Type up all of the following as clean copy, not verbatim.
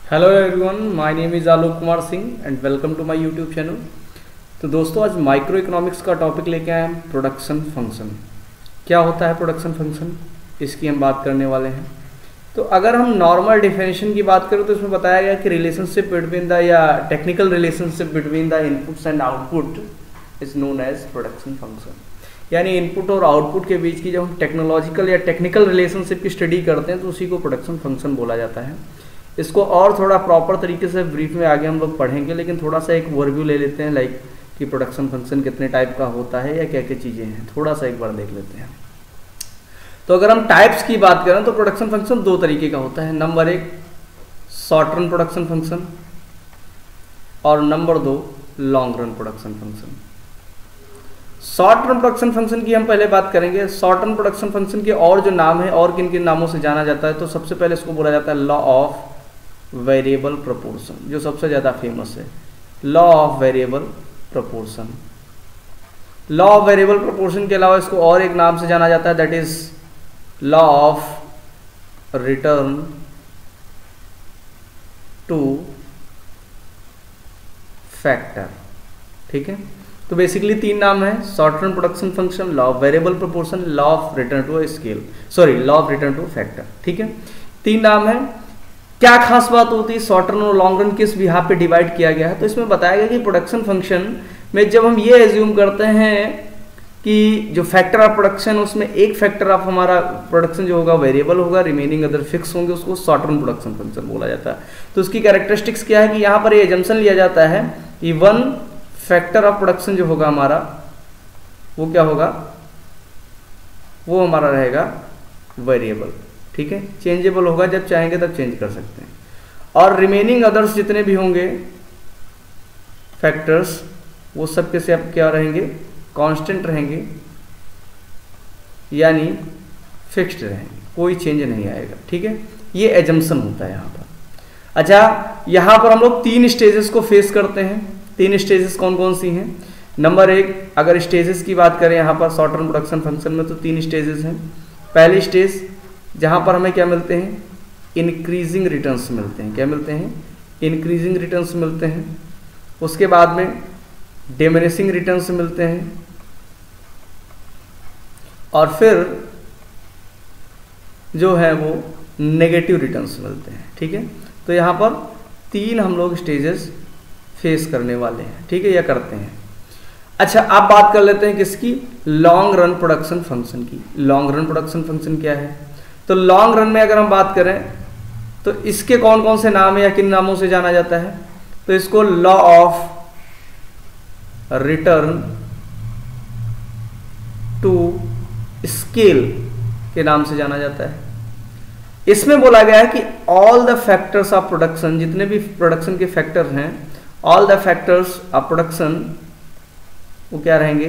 Hello everyone, my name is Alok Kumar Singh and welcome to my YouTube channel. तो दोस्तों, आज micro economics का topic लेके आए हैं, प्रोडक्शन फंक्शन। क्या होता है प्रोडक्शन फंक्शन, इसकी हम बात करने वाले हैं। तो अगर हम नॉर्मल डिफिनेशन की बात करें तो इसमें बताया गया कि रिलेशनशिप बिटवीन द या technical relationship between the inputs and output is known as production function. यानी इनपुट और आउटपुट के बीच की जब हम टेक्नोलॉजिकल या टेक्निकल रिलेशनशिप की स्टडी करते हैं तो उसी को प्रोडक्शन फंक्शन बोला जाता है। इसको और थोड़ा प्रॉपर तरीके से ब्रीफ में आगे हम लोग पढ़ेंगे, लेकिन थोड़ा सा एक ओवरव्यू ले लेते हैं, लाइक कि प्रोडक्शन फंक्शन कितने टाइप का होता है या क्या क्या चीज़ें हैं, थोड़ा सा एक बार देख लेते हैं। तो अगर हम टाइप्स की बात करें तो प्रोडक्शन फंक्शन दो तरीके का होता है। नंबर एक, शॉर्ट रन प्रोडक्शन फंक्शन, और नंबर दो, long run production function. Short run production function की हम पहले बात करेंगे। शॉर्ट रन प्रोडक्शन फंक्शन के और जो नाम है और किन किन नामों से जाना जाता है, तो सबसे पहले इसको बोला जाता है लॉ ऑफ वेरिएबल प्रोपोर्शन, जो सबसे ज़्यादा फेमस है, law of variable proportion. Law of variable proportion के अलावा इसको और एक नाम से जाना जाता है, that is law of return to factor. ठीक है, तो बेसिकली तीन नाम है, short run production function, law of variable proportion, law of return to scale, sorry law of return to factor. ठीक है, तीन नाम है। क्या खास बात होती है, शॉर्ट रन और लॉन्ग रन किस बिहाफ पे डिवाइड किया गया है, तो इसमें बताया गया कि प्रोडक्शन फंक्शन में जब हम ये एज्यूम करते हैं कि जो फैक्टर ऑफ प्रोडक्शन, उसमें एक फैक्टर ऑफ हमारा प्रोडक्शन जो होगा वेरिएबल होगा, रिमेनिंग अदर फिक्स होंगे, उसको शॉर्ट रन प्रोडक्शन फंक्शन बोला जाता है। तो उसकी कैरेक्टरिस्टिक्स क्या है कि यहाँ पर ये एजम्पशन लिया जाता है कि वन फैक्टर ऑफ प्रोडक्शन जो होगा हमारा, वो क्या होगा, वो हमारा रहेगा वेरिएबल। ठीक है, चेंजेबल होगा, जब चाहेंगे तब चेंज कर सकते हैं। और रिमेनिंग अदर्स जितने भी होंगे फैक्टर्स, वो सब के सब क्या रहेंगे, कांस्टेंट रहेंगे, यानी फिक्स्ड रहेंगे, कोई चेंज नहीं आएगा। ठीक है, ये एजम्पशन होता है यहाँ पर। अच्छा, यहाँ पर हम लोग तीन स्टेजेस को फेस करते हैं। तीन स्टेजेस कौन कौन सी हैं? नंबर एक, अगर स्टेजेस की बात करें यहाँ पर शॉर्ट रन प्रोडक्शन फंक्शन में, तो तीन स्टेजेस हैं। पहली स्टेज जहाँ पर हमें क्या मिलते हैं, इंक्रीजिंग रिटर्न्स मिलते हैं। क्या मिलते हैं? इंक्रीजिंग रिटर्न्स मिलते हैं। उसके बाद में डिमिनिशिंग रिटर्न्स मिलते हैं, और फिर जो है वो नेगेटिव रिटर्न्स मिलते हैं। ठीक है, तो यहाँ पर तीन हम लोग स्टेजेस फेस करने वाले हैं। ठीक है, या करते हैं। अच्छा, आप बात कर लेते हैं किसकी, लॉन्ग रन प्रोडक्शन फंक्शन की। लॉन्ग रन प्रोडक्शन फंक्शन क्या है? तो लॉन्ग रन में अगर हम बात करें तो इसके कौन कौन से नाम है या किन नामों से जाना जाता है, तो इसको law of return to scale के नाम से जाना जाता है। इसमें बोला गया है कि all the factors of production, जितने भी प्रोडक्शन के फैक्टर हैं, all the factors of production वो क्या रहेंगे,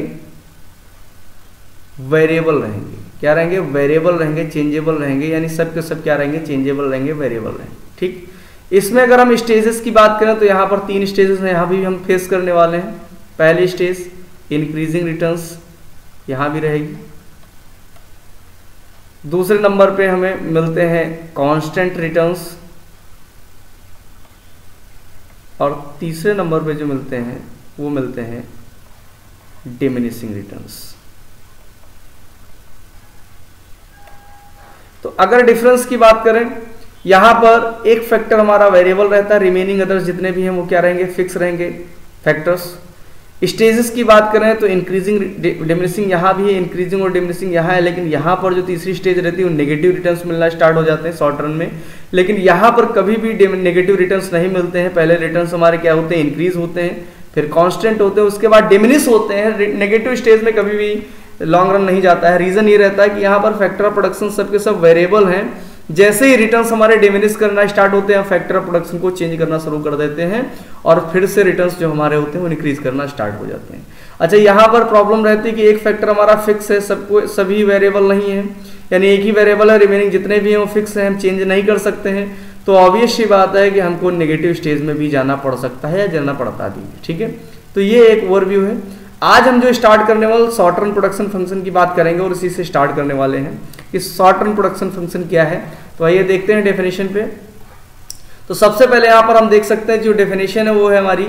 वेरिएबल रहेंगे। क्या रहेंगे? वेरिएबल रहेंगे, चेंजेबल रहेंगे, यानी सब के सब क्या रहेंगे, चेंजेबल रहेंगे, वेरिएबल रहेंगे। ठीक, इसमें अगर हम स्टेजेस की बात करें तो यहाँ पर तीन स्टेजेस हैं, यहाँ भी हम फेस करने वाले हैं। पहली स्टेज इंक्रीजिंग रिटर्न्स, यहाँ भी रहेगी। दूसरे नंबर पे हमें मिलते हैं कांस्टेंट रिटर्न्स, और तीसरे नंबर पे जो मिलते हैं वो मिलते हैं डिमिनिशिंग रिटर्न्स। तो अगर डिफरेंस की बात करें, यहां पर एक फैक्टर हमारा वेरिएबल रहता है, रिमेनिंग अदर्स जितने भी हैं वो क्या रहेंगे, फिक्स रहेंगे फैक्टर्स। स्टेजेस की बात करें तो इंक्रीजिंग डिमिनिशिंग यहाँ भी है, इंक्रीजिंग और डिमिनिशिंग यहाँ है, लेकिन यहाँ पर जो तीसरी स्टेज रहती है वो नेगेटिव रिटर्न्स मिलना स्टार्ट हो जाते हैं शॉर्ट रन में। लेकिन यहाँ पर कभी भी नेगेटिव रिटर्न्स नहीं मिलते हैं। पहले रिटर्न्स हमारे क्या होते हैं, इंक्रीज होते हैं, फिर कांस्टेंट होते हैं, उसके बाद डिमिनिश होते हैं। नेगेटिव स्टेज में कभी भी लॉन्ग रन नहीं जाता है। रीजन ये रहता है कि यहाँ पर फैक्टर ऑफ प्रोडक्शन सबके सब वेरिएबल हैं। जैसे ही रिटर्न्स हमारे डिमिनिश करना स्टार्ट होते हैं, फैक्टर ऑफ प्रोडक्शन को चेंज करना शुरू कर देते हैं, और फिर से रिटर्न्स जो हमारे होते हैं वो इंक्रीज करना स्टार्ट हो जाते हैं। अच्छा, यहाँ पर प्रॉब्लम रहती है कि एक फैक्टर हमारा फिक्स है, सबको सभी वेरिएबल नहीं है, यानी एक ही वेरिएबल है, रिमेनिंग जितने भी हैं वो फिक्स हैं, हम चेंज नहीं कर सकते हैं। तो ऑब्वियस सी बात है कि हमको नेगेटिव स्टेज में भी जाना पड़ सकता है या जाना पड़ता भी है। ठीक है, तो ये एक ओवरव्यू है। आज हम जो स्टार्ट करने वाले शॉर्ट रन प्रोडक्शन फंक्शन की बात करेंगे और इसी से स्टार्ट करने वाले हैं कि शॉर्ट रन प्रोडक्शन फंक्शन क्या है। तो आइए देखते हैं डेफिनेशन पे। तो सबसे पहले यहाँ पर हम देख सकते हैं जो डेफिनेशन है वो है हमारी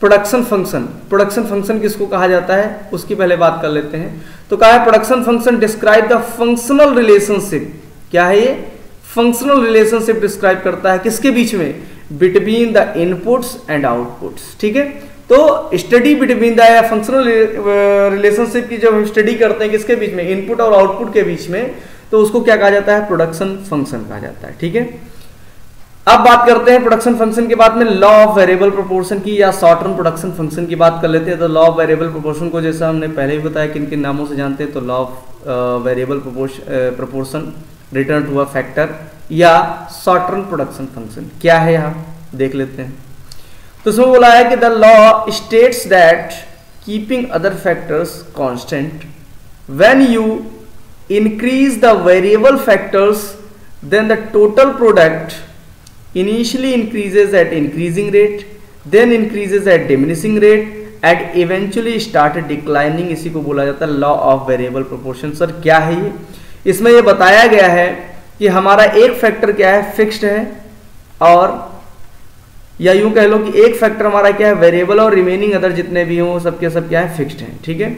प्रोडक्शन फंक्शन। प्रोडक्शन फंक्शन किसको कहा जाता है उसकी पहले बात कर लेते हैं। तो कहा है production function describe the functional relationship. क्या है ये? फंक्शनल रिलेशनशिप डिस्क्राइब करता है किसके बीच में? Between the inputs and outputs. ठीक है, तो study between the functional relationship की जब हम स्टडी करते हैं किसके बीच में? इनपुट और आउटपुट के बीच में, तो उसको क्या कहा जाता है? प्रोडक्शन फंक्शन कहा जाता है। ठीक है, अब बात करते हैं प्रोडक्शन फंक्शन के बाद में लॉ ऑफ वेरिएबल प्रोपोर्शन की, या शॉर्ट टर्म प्रोडक्शन फंक्शन की बात कर लेते हैं। तो लॉ ऑफ वेरिएबल प्रोपोर्शन को जैसा हमने पहले भी बताया किन किन नामों से जानते हैं, तो law of variable proportion, return to a factor, या शॉर्ट टर्म प्रोडक्शन फंक्शन। क्या है यहाँ देख लेते हैं। तो उसमें बोला है कि the law states that keeping other factors constant when you increase the variable factors then the total product initially increases at increasing rate, then increases at diminishing rate and eventually start declining। इसी को बोला जाता है law of variable proportion. Sir क्या है ये? इसमें ये बताया गया है कि हमारा एक फैक्टर क्या है? फिक्स्ड है, और या यूं कह लो कि एक फैक्टर हमारा क्या है? वेरिएबल, और रिमेनिंग अदर जितने भी हों सबके सब क्या है? फिक्स्ड हैं। ठीक है,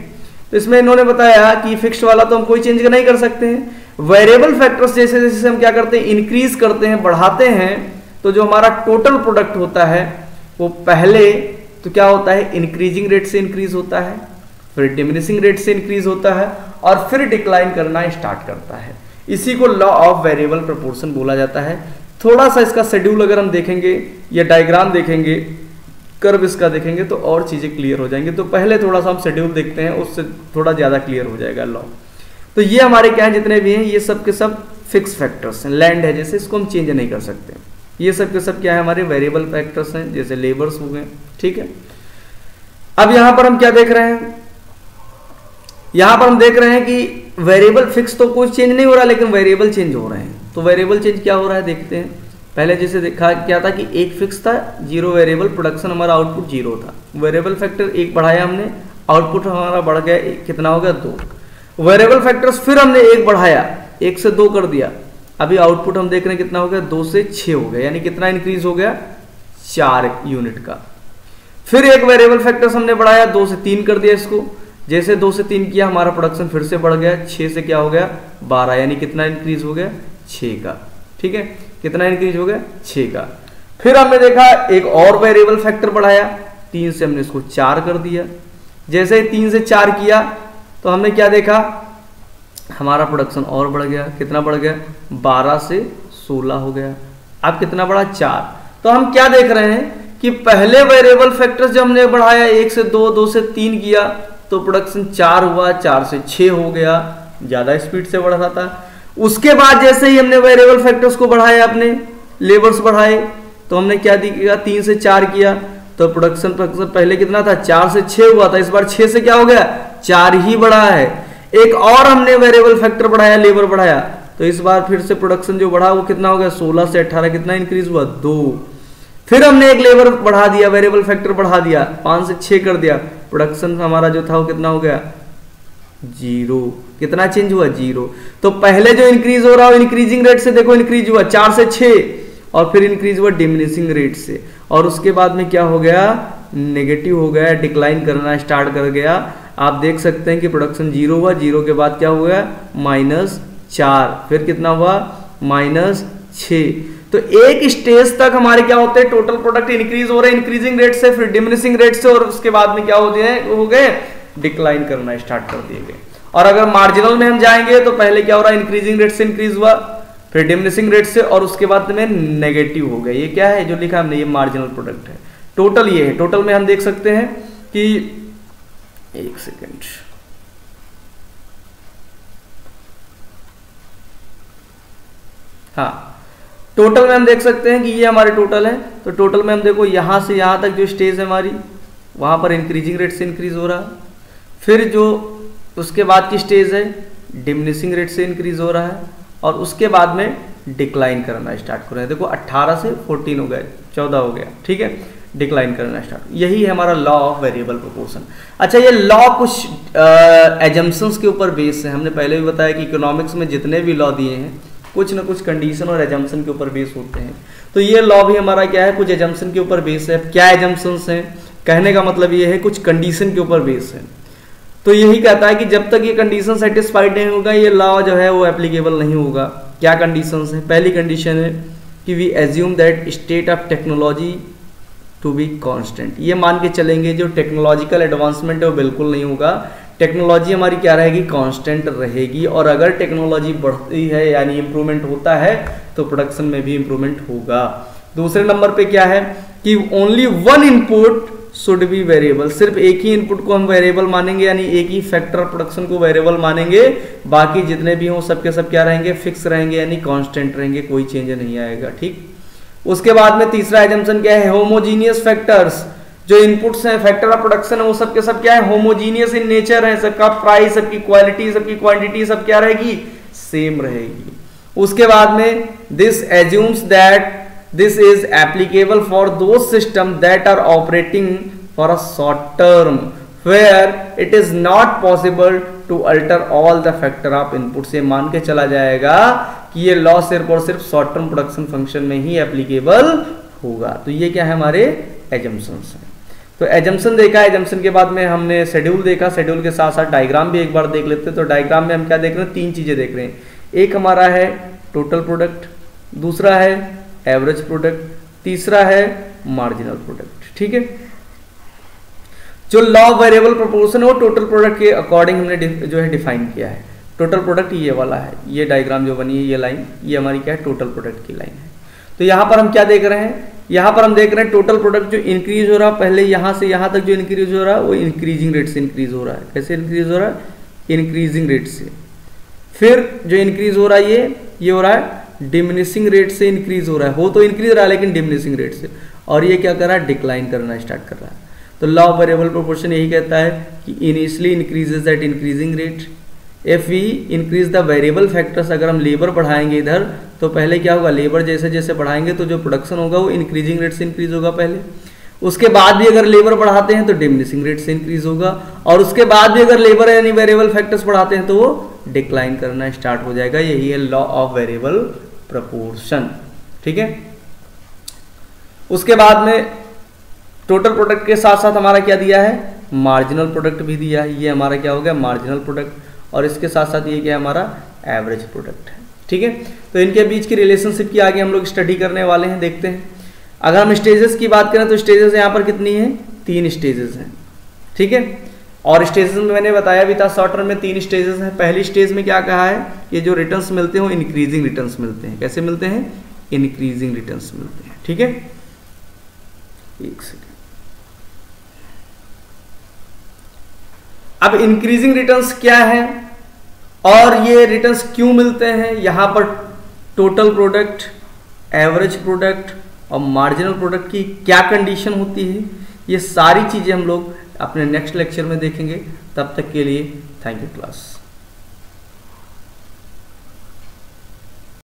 तो इसमें इन्होंने बताया कि फिक्स्ड वाला तो हम कोई चेंज नहीं कर सकते हैं। वेरिएबल फैक्टर्स जैसे जैसे हम क्या करते हैं? इंक्रीज करते हैं, बढ़ाते हैं, तो जो हमारा टोटल प्रोडक्ट होता है वो पहले तो क्या होता है? इंक्रीजिंग रेट से इंक्रीज होता है, फिर डिमिनिशिंग रेट से इंक्रीज होता है, और फिर डिक्लाइन करना स्टार्ट करता है। इसी को लॉ ऑफ वेरिएबल प्रोपोर्शन बोला जाता है। थोड़ा सा इसका शेड्यूल अगर हम देखेंगे या डायग्राम देखेंगे, कर्व इसका देखेंगे, तो और चीजें क्लियर हो जाएंगे। तो पहले थोड़ा सा हम शेड्यूल देखते हैं, उससे थोड़ा ज्यादा क्लियर हो जाएगा लॉ। तो ये हमारे क्या है? जितने भी हैं ये सब के सब फिक्स फैक्टर्स हैं। लैंड है जैसे, इसको हम चेंज नहीं कर सकते। ये सब के सब क्या है? हमारे वेरिएबल फैक्टर्स हैं, जैसे लेबर्स हो गए। ठीक है, अब यहां पर हम क्या देख रहे हैं? यहां पर हम देख रहे हैं कि वेरिएबल फिक्स तो कोई चेंज नहीं हो रहा, लेकिन वेरिएबल चेंज हो रहे हैं। तो वेरिएबल चेंज क्या हो रहा है देखते हैं। पहले जैसे देखा क्या था कि एक फिक्स था, जीरो वेरिएबल, प्रोडक्शन हमारा आउटपुट जीरो था। वेरिएबल फैक्टर एक बढ़ाया हमने, आउटपुट हमारा बढ़ गया, कितना हो गया? 2। वेरिएबल फैक्टर्स फिर हमने एक बढ़ाया, 1 से 2 कर दिया, अभी आउटपुट हम देख रहे हैं कितना हो गया? 2 से 6 हो गया, यानी कितना इंक्रीज हो गया? 4 यूनिट का। फिर एक वेरिएबल फैक्टर्स हमने बढ़ाया, 2 से 3 कर दिया इसको। जैसे 2 से 3 किया, हमारा प्रोडक्शन फिर से बढ़ गया, 6 से क्या हो गया? 12, यानी कितना इंक्रीज हो गया? 6 का। ठीक है, कितना इंक्रीज हो गया? 6 का। फिर हमने देखा एक और वेरिएबल फैक्टर बढ़ाया, 3 से हमने इसको 4 कर दिया। जैसे ही 3 से 4 किया तो हमने क्या देखा? हमारा प्रोडक्शन और बढ़ गया, कितना बढ़ गया? 12 से 16 हो गया। अब कितना बढ़ा? 4। तो हम क्या देख रहे हैं कि पहले वेरिएबल फैक्टर्स जब हमने बढ़ाया 1 से 2, 2 से 3 किया, तो प्रोडक्शन 4 हुआ, 4 से 6 हो गया, ज्यादा स्पीड से बढ़ रहा था। उसके बाद जैसे ही हमने वेरिएबल फैक्टर्स को बढ़ाया, अपने लेबर्स बढ़ाए, तो हमने क्या किया? 3 से 4 किया, तो प्रोडक्शन पहले कितना था? 4 से 6 हुआ था, इस बार 6 से क्या हो गया? 4 ही बढ़ा है। एक और हमने वेरिएबल फैक्टर बढ़ाया, लेबर बढ़ाया, तो इस बार फिर से प्रोडक्शन जो बढ़ा वो कितना हो गया? 16 से 18, कितना इंक्रीज हुआ? 2। फिर हमने एक लेबर बढ़ा दिया, वेरिएबल फैक्टर बढ़ा दिया, 5 से 6 कर दिया, प्रोडक्शन हमारा जो था वो कितना हो गया? 0। कितना चेंज हुआ? 0। तो पहले जो इंक्रीज हो रहा है इंक्रीजिंग रेट से देखो इंक्रीज हुआ 4 से 6, और फिर इंक्रीज हुआ डिमिनिशिंग रेट से, और उसके बाद में क्या हो गया? नेगेटिव हो गया, डिक्लाइन करना स्टार्ट कर गया। आप देख सकते हैं कि प्रोडक्शन 0 हुआ, 0 के बाद क्या हुआ? -4, फिर कितना हुआ? -6। तो एक स्टेज तक हमारे क्या होते हैं? टोटल प्रोडक्ट इंक्रीज हो रहे हैं इंक्रीजिंग रेट से, फिर डिमिनिशिंग रेट से, और उसके बाद में क्या हो गए? डिक्लाइन करना स्टार्ट कर दिए गए। और अगर मार्जिनल में हम जाएंगे तो पहले क्या हो रहा है? इंक्रीजिंग रेट से इंक्रीज हुआ, फिर डिमिनिशिंग रेट से, और उसके बाद में नेगेटिव हो गया। ये क्या है जो लिखा हमने? ये मार्जिनल प्रोडक्ट है। टोटल ये है। टोटल में हम देख सकते हैं कि, एक सेकेंड, हाँ, टोटल में हम देख सकते हैं कि ये हमारे टोटल है। तो टोटल में हम देखो यहां से यहां तक जो स्टेज है हमारी, वहां पर इंक्रीजिंग रेट से इंक्रीज हो रहा है, फिर जो उसके बाद की स्टेज है डिमिनिशिंग रेट से इंक्रीज हो रहा है, और उसके बाद में डिक्लाइन करना स्टार्ट कर रहे हैं। देखो 18 से 14 हो गया, 14 हो गया। ठीक है, डिक्लाइन करना स्टार्ट। यही है हमारा लॉ ऑफ वेरिएबल प्रोपोर्शन। अच्छा, ये लॉ कुछ एजम्पशंस के ऊपर बेस है। हमने पहले भी बताया कि इकोनॉमिक्स में जितने भी लॉ दिए हैं कुछ ना कुछ कंडीशन और एजम्पशन के ऊपर बेस होते हैं। तो ये लॉ भी हमारा क्या है, कुछ एजम्पशन के ऊपर बेस है। क्या एजम्पशंस हैं, कहने का मतलब ये है कुछ कंडीशन के ऊपर बेस है। तो यही कहता है कि जब तक ये कंडीशन सेटिस्फाइड नहीं होगा ये लॉ जो है वो एप्लीकेबल नहीं होगा। क्या कंडीशंस हैं? पहली कंडीशन है कि we assume that state of technology to be constant. ये मान के चलेंगे जो टेक्नोलॉजिकल एडवांसमेंट है वो बिल्कुल नहीं होगा, टेक्नोलॉजी हमारी क्या रहेगी, कांस्टेंट रहेगी। और अगर टेक्नोलॉजी बढ़ती है यानी इंप्रूवमेंट होता है तो प्रोडक्शन में भी इंप्रूवमेंट होगा। दूसरे नंबर पे क्या है कि only one input should be variable. सिर्फ एक ही इनपुट को हम वेरिएबल मानेंगे, यानी एक ही फैक्टर प्रोडक्शन को वेरिएबल मानेंगे, बाकी जितने भी हों सबके सब क्या रहेंगे, फिक्स रहेंगे यानी कांस्टेंट रहेंगे, कोई चेंज नहीं आएगा। ठीक। उसके बाद में तीसरा एजम्पशन क्या है, होमोजीनियस फैक्टर्स। जो इनपुट्स हैं फैक्टर ऑफ प्रोडक्शन है वो सबके सब क्या है, होमोजीनियस इन नेचर है। सबका प्राइस, सबकी क्वालिटी, सबकी क्वांटिटी सब क्या रहेगी, सेम रहेगी। उसके बाद में this assumes that this is applicable for those systems that are operating for a short term where it is not possible to alter all the factor of input। से मान के चला जाएगा कि ये लॉ सिर्फ और सिर्फ शॉर्ट टर्म प्रोडक्शन फंक्शन में ही एप्लीकेबल होगा। तो ये क्या है, हमारे एजम्पशंस हैं। तो एजम्पशन देखा, एजम्पशन के बाद में हमने शेड्यूल देखा, शेड्यूल के साथ साथ डायग्राम भी एक बार देख लेते हैं। तो डायग्राम में हम क्या देख रहे हैं, तीन चीजें देख रहे हैं। एक हमारा है टोटल प्रोडक्ट, दूसरा है एवरेज प्रोडक्ट, तीसरा है मार्जिनल प्रोडक्ट। ठीक है। जो लॉ वेरिएबल प्रोपोर्शन है वो टोटल प्रोडक्ट के अकॉर्डिंग हमने जो है डिफाइन किया है। टोटल प्रोडक्ट ये वाला है, ये डायग्राम जो बनी है ये लाइन, ये हमारी क्या है, टोटल प्रोडक्ट की लाइन है। तो यहाँ पर हम क्या देख रहे हैं, यहाँ पर हम देख रहे हैं टोटल प्रोडक्ट जो इंक्रीज हो रहा है, पहले यहाँ से यहाँ तक जो इंक्रीज हो रहा है वो इंक्रीजिंग रेट से इंक्रीज हो रहा है। कैसे इंक्रीज हो रहा है, इंक्रीजिंग रेट से। फिर जो इंक्रीज हो रहा है ये हो रहा है डिमिनिशिंग रेट से इंक्रीज हो रहा है, हो तो इंक्रीज रहा है लेकिन डिमिनिशिंग रेट से। और ये क्या कर रहा है, डिक्लाइन करना स्टार्ट कर रहा है। तो लॉ ऑफ वेरिएबल प्रोपोर्शन यही कहता है कि initially increases at increasing rate. If we increase the variable factors, अगर हम लेबर बढ़ाएंगे इधर तो पहले क्या होगा, लेबर जैसे जैसे बढ़ाएंगे तो जो प्रोडक्शन होगा वो इंक्रीजिंग रेट से इंक्रीज होगा पहले। उसके बाद भी अगर लेबर बढ़ाते हैं तो डिमिनिशिंग रेट से इंक्रीज होगा, और उसके बाद भी अगर लेबर यानी वेरिएबल फैक्टर्स बढ़ाते हैं तो वो डिक्लाइन करना स्टार्ट हो जाएगा। यही है लॉ ऑफ वेरिएबल प्रोपोर्शन। ठीक है। उसके बाद में टोटल प्रोडक्ट के साथ साथ हमारा क्या दिया है, मार्जिनल प्रोडक्ट भी दिया है। ये हमारा क्या हो गया, मार्जिनल प्रोडक्ट, और इसके साथ साथ ये क्या है, हमारा एवरेज प्रोडक्ट है। ठीक है। तो इनके बीच की रिलेशनशिप की आगे हम लोग स्टडी करने वाले हैं, देखते हैं। अगर हम स्टेजेस की बात करें तो स्टेजेस यहाँ पर कितनी है, 3 स्टेजेस हैं। ठीक है। और स्टेजेस में मैंने बताया भी था शॉर्ट टर्म में 3 स्टेजेस हैं। पहली स्टेज में क्या कहा है, ये जो रिटर्न्स मिलते हैं वो इंक्रीजिंग रिटर्न्स मिलते हैं। कैसे मिलते हैं, इंक्रीजिंग रिटर्न्स मिलते हैं। ठीक है। एक सेकेंड। अब इंक्रीजिंग रिटर्न्स क्या है और ये रिटर्न्स क्यों मिलते हैं, यहां पर टोटल प्रोडक्ट, एवरेज प्रोडक्ट और मार्जिनल प्रोडक्ट की क्या कंडीशन होती है, ये सारी चीजें हम लोग अपने नेक्स्ट लेक्चर में देखेंगे। तब तक के लिए थैंक यू क्लास।